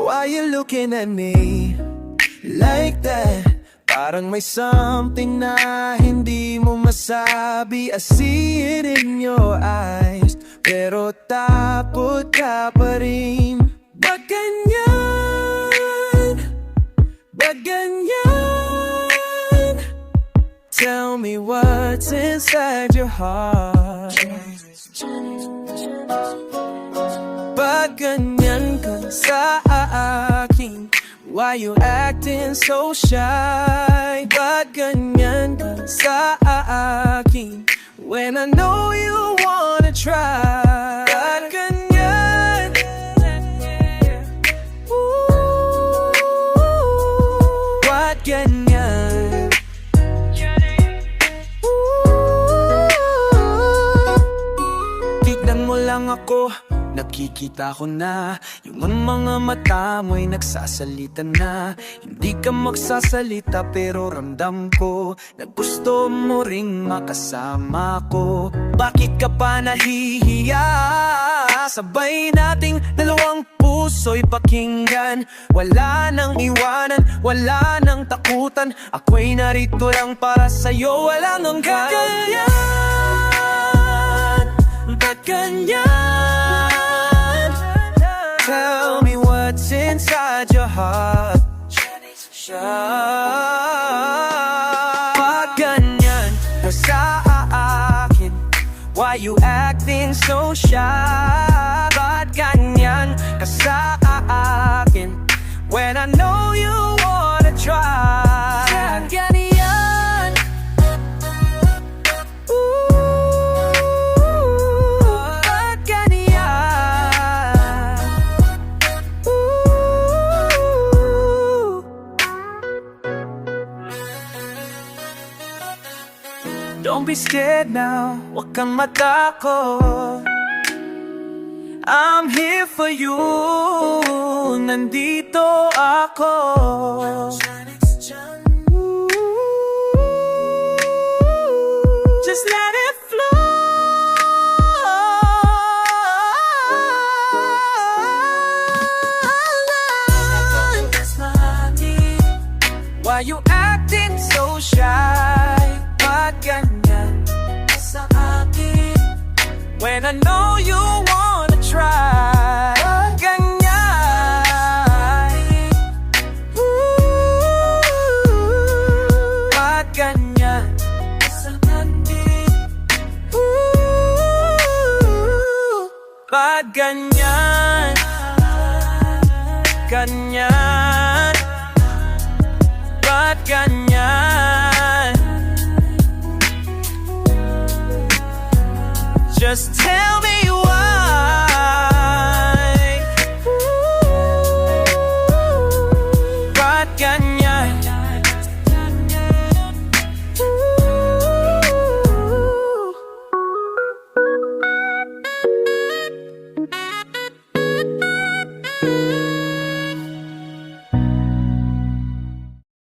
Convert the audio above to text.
Why you looking at me like that? Parang may something na hindi mo masabi. I see it in your eyes, pero takot ka pa rin. Ba't ganyan? Ba't ganyan? Tell me what's inside your heart. Ba't ganyan ka sa akin? Why you acting so shy? Ba't ganyan ka sa akin? When I know you wanna try. Ba't ganyan? Ooh, ba't ganyan? Ooh, tignan mo lang ako, nakikita ko na yung mga mata mo'y nagsasalita na. Hindi ka magsasalita pero ramdam ko na gusto mo ring makasama ko. Bakit ka pa nahihiya? Sabay nating dalawang puso'y pakinggan. Wala nang iwanan, wala nang takutan. Ako'y narito lang para sa'yo, wala nang ganyan. Ba't ganyan? Tell me what's inside your heart. Ba't ganyan ka sa akin? Why you acting so shy? Ba't ganyan ka sa akin? When I know you wanna try. Ba't ganyan? Ooh, ba't ganyan? Don't be scared now, huwag kang matakot. I'm here for you, nandito ako. Just let it flow. Why you acting so shy? Ba't ganyan sa akin? When I know you wanna try. Ba't ganyan? Ooh, ba't ganyan sa akin? Ooh, ba't ganyan? Ganyan? Ba't ganyan? Just tell